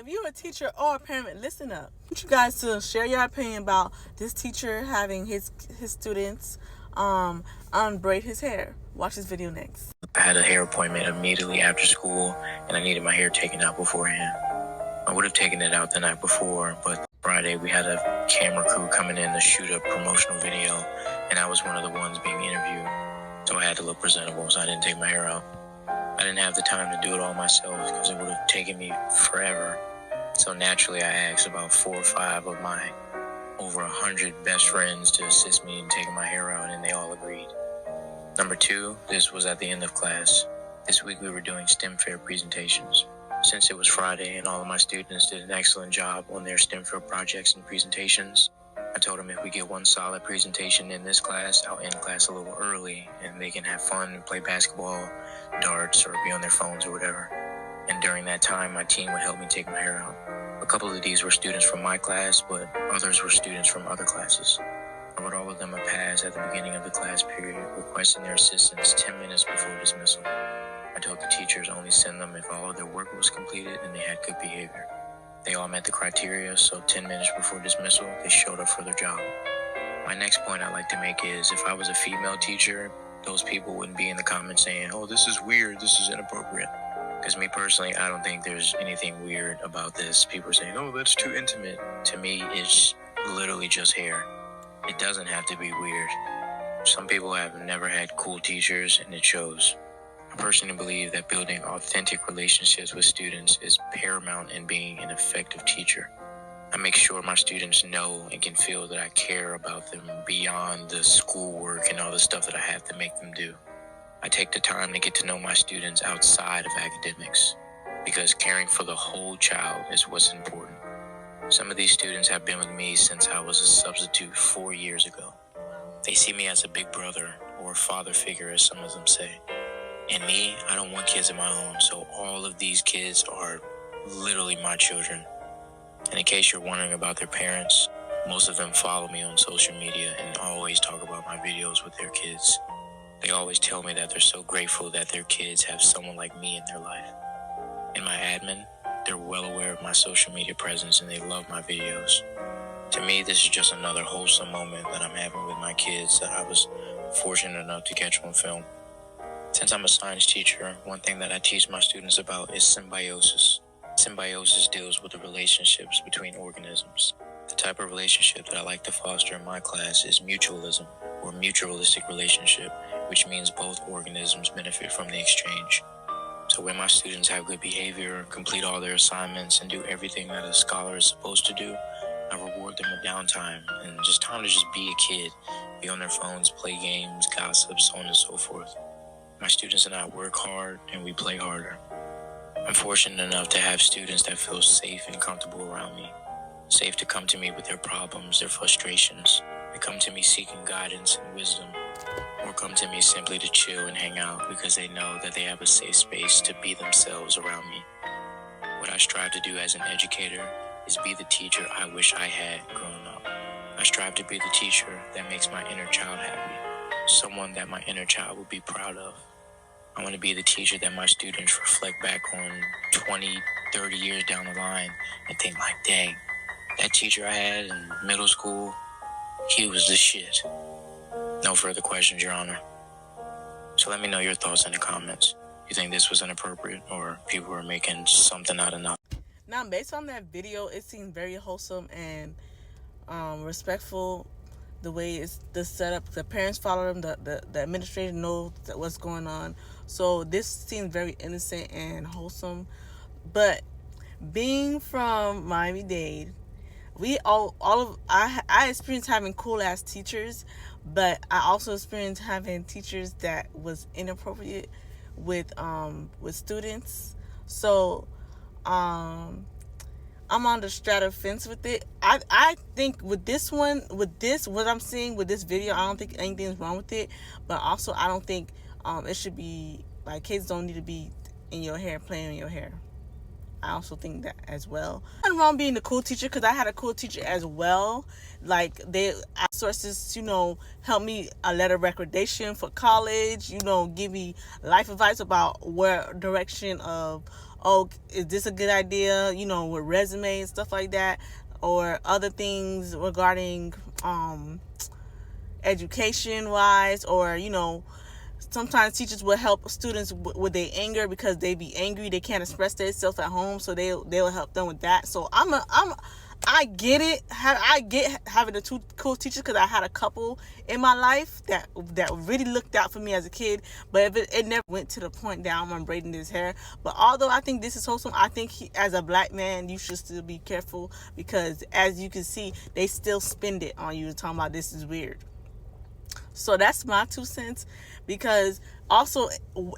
If you're a teacher or a parent, listen up. I want you guys to share your opinion about this teacher having his students unbraid his hair. Watch this video next. I had a hair appointment immediately after school, and I needed my hair taken out beforehand. I would have taken it out the night before, but Friday we had a camera crew coming in to shoot a promotional video, and I was one of the ones being interviewed. So I had to look presentable, so I didn't take my hair out. I didn't have the time to do it all myself because it would have taken me forever. So naturally I asked about 4 or 5 of my over 100 best friends to assist me in taking my hair out, and they all agreed. Number 2, this was at the end of class. This week we were doing STEM fair presentations. Since it was Friday and all of my students did an excellent job on their STEM fair projects and presentations, I told them if we get one solid presentation in this class, I'll end class a little early and they can have fun and play basketball, darts, or be on their phones or whatever. And during that time, my team would help me take my hair out. A couple of these were students from my class, but others were students from other classes. I wrote all of them a pass at the beginning of the class period, requesting their assistance 10 minutes before dismissal. I told the teachers only send them if all of their work was completed and they had good behavior. They all met the criteria, so 10 minutes before dismissal, they showed up for their job. My next point I'd like to make is if I was a female teacher, those people wouldn't be in the comments saying, oh, this is weird, this is inappropriate. Because me personally, I don't think there's anything weird about this. People are saying, oh, that's too intimate. To me, it's literally just hair. It doesn't have to be weird. Some people have never had cool teachers, and it shows. I personally believe that building authentic relationships with students is paramount in being an effective teacher. I make sure my students know and can feel that I care about them beyond the schoolwork and all the stuff that I have to make them do. I take the time to get to know my students outside of academics because caring for the whole child is what's important. Some of these students have been with me since I was a substitute 4 years ago. They see me as a big brother or a father figure, as some of them say. And me, I don't want kids of my own, so all of these kids are literally my children. And in case you're wondering about their parents, most of them follow me on social media and always talk about my videos with their kids. They always tell me that they're so grateful that their kids have someone like me in their life. And my admin, they're well aware of my social media presence and they love my videos. To me, this is just another wholesome moment that I'm having with my kids that I was fortunate enough to catch on film. Since I'm a science teacher, one thing that I teach my students about is symbiosis. Symbiosis deals with the relationships between organisms. The type of relationship that I like to foster in my class is mutualism, or mutualistic relationship, which means both organisms benefit from the exchange. So when my students have good behavior, complete all their assignments, and do everything that a scholar is supposed to do, I reward them with downtime and just time to just be a kid, be on their phones, play games, gossip, so on and so forth. My students and I work hard and we play harder. I'm fortunate enough to have students that feel safe and comfortable around me, safe to come to me with their problems, their frustrations. They come to me seeking guidance and wisdom, or come to me simply to chill and hang out because they know that they have a safe space to be themselves around me. What I strive to do as an educator is be the teacher I wish I had growing up. I strive to be the teacher that makes my inner child happy, someone that my inner child will be proud of. I want to be the teacher that my students reflect back on 20, 30 years down the line and think like, dang, that teacher I had in middle school, he was the shit. No further questions, Your Honor. So let me know your thoughts in the comments. You think this was inappropriate or people were making something out of nothing? Now, based on that video, it seemed very wholesome and respectful. The way it's the setup, the parents follow them, the administrator knows what's going on. So this seems very innocent and wholesome. But being from Miami-Dade, we I experienced having cool ass teachers, but I also experienced having teachers that was inappropriate with students. So I'm on the straddle fence with it. I think with this one, what I'm seeing with this video, I don't think anything's wrong with it. But also, I don't think it should be, like, kids don't need to be in your hair, playing in your hair. I also think that as well. Nothing wrong being the cool teacher, because I had a cool teacher as well. Like, sources, help me a letter of recommendation for college, give me life advice about where direction of oh, is this a good idea, with resume and stuff like that, or other things regarding education wise, or sometimes teachers will help students with their anger because they be angry, they can't express themselves at home, so they'll help them with that. So I get it. I get having the two cool teachers, because I had a couple in my life that really looked out for me as a kid. But it never went to the point that I'm unbraiding his hair. But although I think this is wholesome, I think as a black man, you should still be careful, because as you can see, they still spend it on you talking about this is weird. So that's my 2 cents. Because also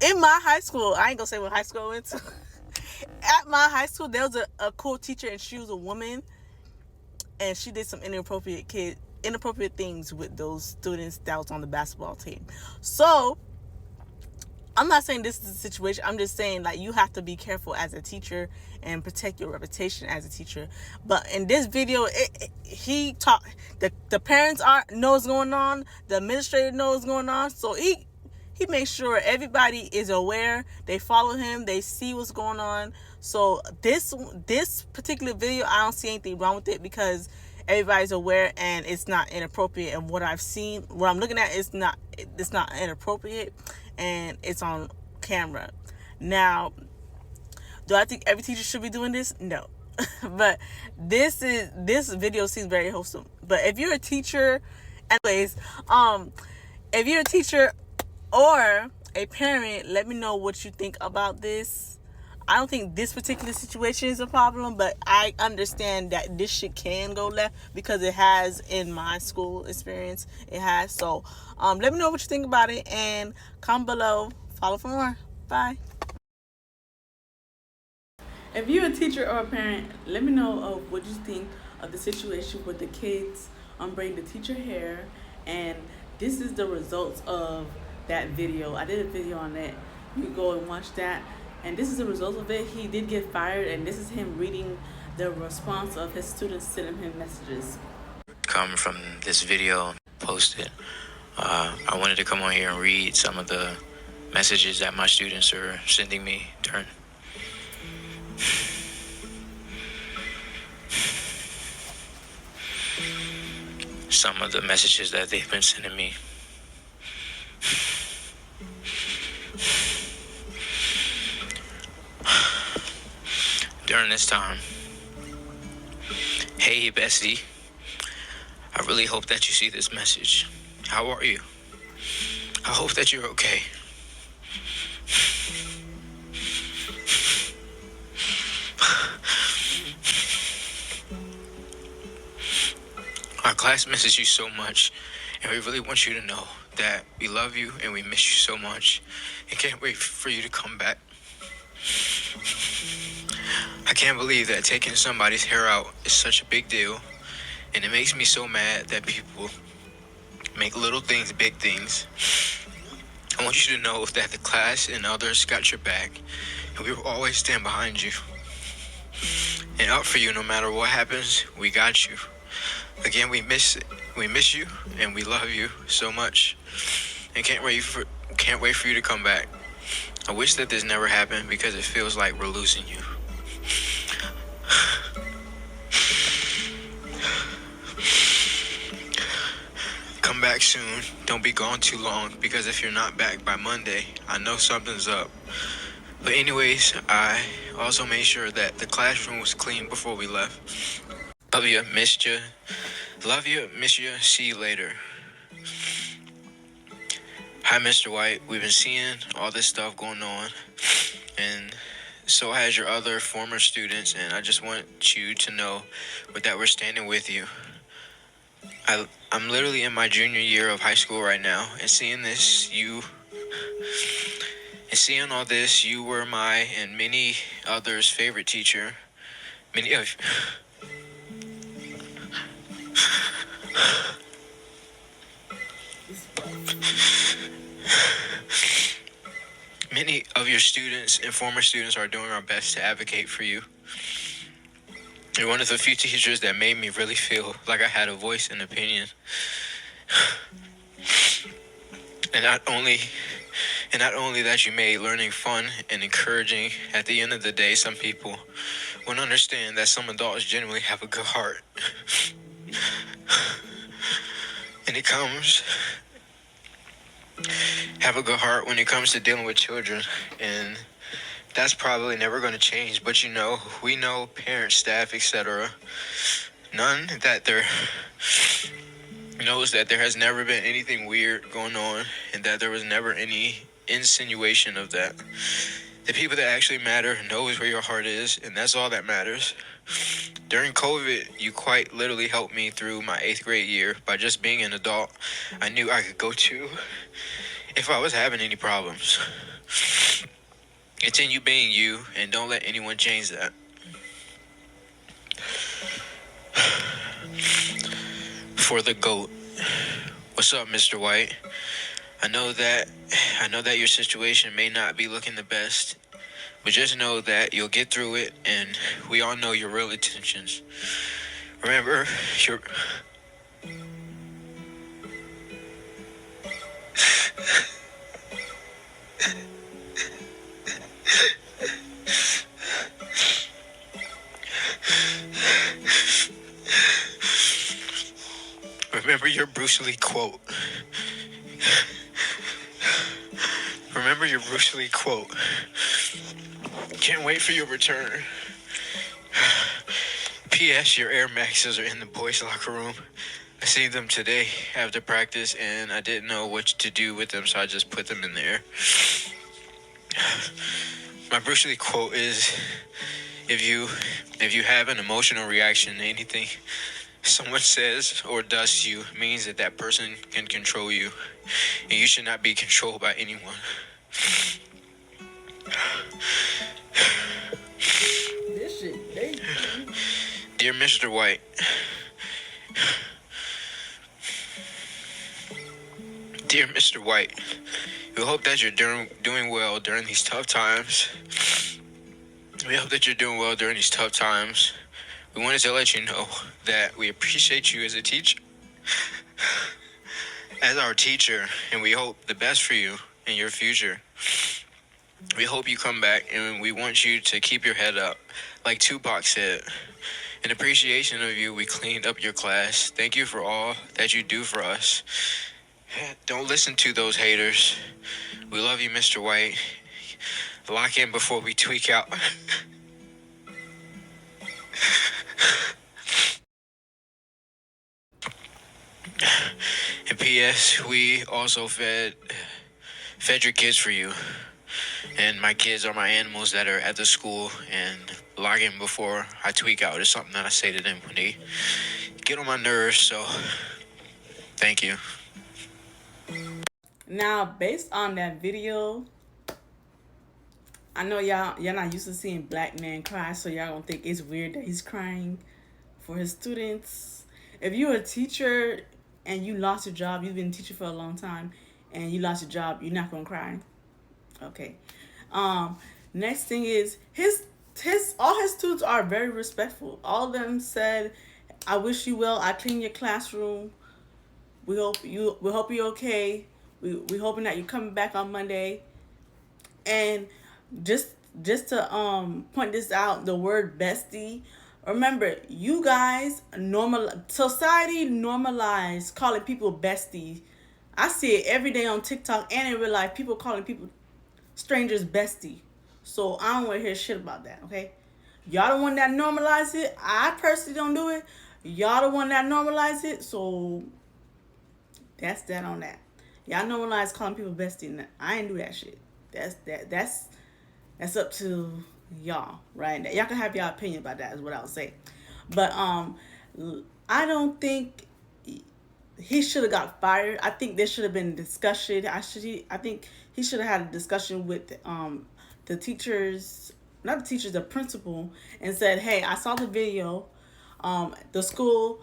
in my high school, I ain't gonna say what high school I went to. At my high school, there was a cool teacher, and she was a woman, and she did some inappropriate things with those students that was on the basketball team. So I'm not saying this is the situation. I'm just saying, like, you have to be careful as a teacher and protect your reputation as a teacher. But in this video, he talked. The parents know what's going on. The administrator knows what's going on. So he makes sure everybody is aware. They follow him. They see what's going on. So this particular video, I don't see anything wrong with it, because everybody's aware and it's not inappropriate. And what I've seen, what I'm looking at, it's not inappropriate, and it's on camera. Now, do I think every teacher should be doing this? No. But this video seems very wholesome. But if you're a teacher, anyways, if you're a teacher or a parent, let me know what you think about this. I don't think this particular situation is a problem, but I understand that this shit can go left, because it has in my school experience. It has. So let me know what you think about it, and comment below. Follow for more. Bye. If you're a teacher or a parent, let me know of what you think of the situation with the kids unbraiding the teacher hair. And this is the results of that video. I did a video on that. You can go and watch that. And this is the result of it. He did get fired, and this is him reading the response of his students sending him messages. Come from this video posted. I wanted to come on here and read some of the messages that my students are sending me during. Some of the messages that they've been sending me. During this time. Hey, Bessie. I really hope that you see this message. How are you? I hope that you're okay. Our class misses you so much, and we really want you to know that we love you and we miss you so much, and can't wait for you to come back. I can't believe that taking somebody's hair out is such a big deal, and it makes me so mad that people make little things big things. I want you to know that the class and others got your back, and we will always stand behind you and up for you no matter what happens. We got you. Again, we miss you, and we love you so much, and can't wait for you to come back. I wish that this never happened, because it feels like we're losing you. Come back soon. Don't be gone too long, because if you're not back by Monday, I know something's up. But anyways, I also made sure that the classroom was clean before we left. Love you, missed you. Love you, miss you. See you later. Hi, Mr. White. We've been seeing all this stuff going on, and so has your other former students, and I just want you to know that we're standing with you. I'm literally in my junior year of high school right now, and seeing all this, you were my and many others' favorite teacher. Many of your students and former students are doing our best to advocate for you. You're one of the few teachers that made me really feel like I had a voice and opinion. And not only And not only that, you made learning fun and encouraging. At the end of the day, some people won't understand that some adults genuinely have a good heart. And it comes have a good heart when it comes to dealing with children, and that's probably never going to change. But we know parents, staff, etc. None that there knows that there has never been anything weird going on, and that there was never any insinuation of that. The people that actually matter knows where your heart is, and that's all that matters. During COVID, you quite literally helped me through my 8th grade year by just being an adult I knew I could go to if I was having any problems. Continue being you, and don't let anyone change that. For the GOAT. What's up, Mr. White? I know that your situation may not be looking the best, but just know that you'll get through it, and we all know your real intentions. Remember, remember your Bruce Lee quote. Remember your Bruce Lee quote. Can't wait for your return. P.S. Your Air Maxes are in the boys' locker room. I seen them today after practice, and I didn't know what to do with them, so I just put them in there. My Bruce Lee quote is, if you have an emotional reaction to anything someone says or does to you, means that person can control you, and you should not be controlled by anyone. This shit, Dear Mr. White, Dear Mr. White, we hope that you're doing well during these tough times. We hope that you're doing well during these tough times. We wanted to let you know that we appreciate you as a teacher, as our teacher, and we hope the best for you in your future. We hope you come back, and we want you to keep your head up. Like Tupac said, in appreciation of you, we cleaned up your class. Thank you for all that you do for us. Don't listen to those haters. We love you, Mr. White. Lock in before we tweak out. And P.S. We also fed your kids for you. And my kids are my animals that are at the school, and logging before I tweak out is something that I say to them when they get on my nerves, so thank you. Now, based on that video, I know y'all not used to seeing black men cry, so y'all don't think it's weird that he's crying for his students. If you're a teacher and you lost your job, you've been a teacher for a long time, and you lost your job, you're not gonna cry. Okay. Next thing is all his students are very respectful. All of them said, "I wish you well. I clean your classroom. We hope you're okay. We hoping that you're coming back on Monday." And just to point this out, the word bestie. Remember, you guys society normalized calling people besties. I see it every day on TikTok and in real life. People calling people strangers bestie. So I don't want to hear shit about that, okay? Y'all the one that normalize it. I personally don't do it. Y'all the one that normalize it. So that's that on that. Y'all normalize calling people bestie. I ain't do that shit. That's up to y'all, right? Y'all can have y'all opinion about that, is what I'll say. But I don't think he should have got fired. I think there should have been discussion. I think he should have had a discussion with the teachers, not the teachers, the principal, and said, "Hey, I saw the video. The school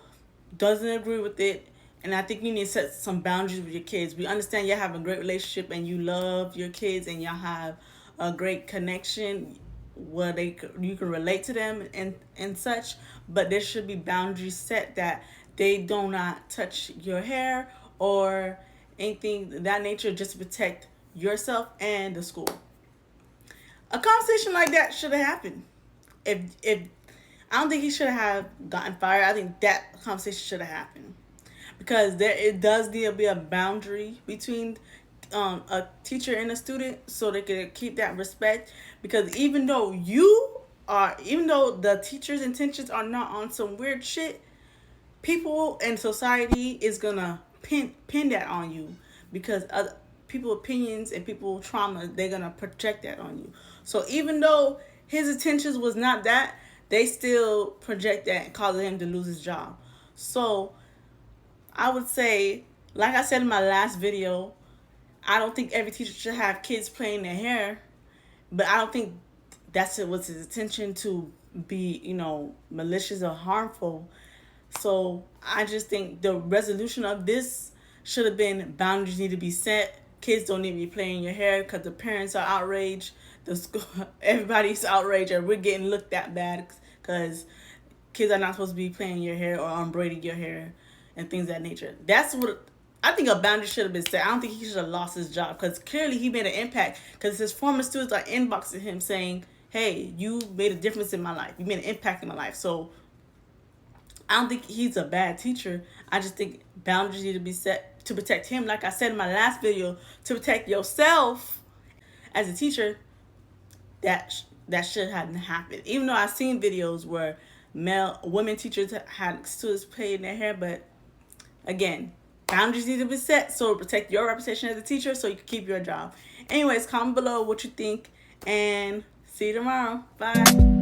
doesn't agree with it, and I think you need to set some boundaries with your kids. We understand you have a great relationship and you love your kids and y'all have a great connection where you can relate to them and such, but there should be boundaries set that they do not touch your hair or anything of that nature, just to protect yourself and the school. A conversation like that should have happened. If I don't think he should have gotten fired. I think that conversation should have happened because there it does need to be a boundary between a teacher and a student so they can keep that respect. Because even though the teacher's intentions are not on some weird shit, people and society is gonna pin that on you because other people opinions and people trauma, they're gonna project that on you. So even though his intentions was not that, they still project that and cause him to lose his job. So I would say, like I said in my last video, I don't think every teacher should have kids playing their hair, but I don't think that's it was his intention to be, malicious or harmful. So I just think the resolution of this should have been boundaries need to be set. Kids don't need to be playing your hair because the parents are outraged. The school, everybody's outraged, and we're getting looked at bad because kids are not supposed to be playing your hair or unbraiding your hair and things of that nature. That's what I think a boundary should have been set. I don't think he should have lost his job because clearly he made an impact because his former students are inboxing him saying, hey, you made a difference in my life. You made an impact in my life. So I don't think he's a bad teacher. I just think boundaries need to be set to protect him. Like I said in my last video, to protect yourself as a teacher, that shit hadn't happened. Even though I've seen videos where women teachers had students playing their hair, but again, boundaries need to be set so protect your reputation as a teacher so you can keep your job. Anyways, comment below what you think and see you tomorrow. Bye.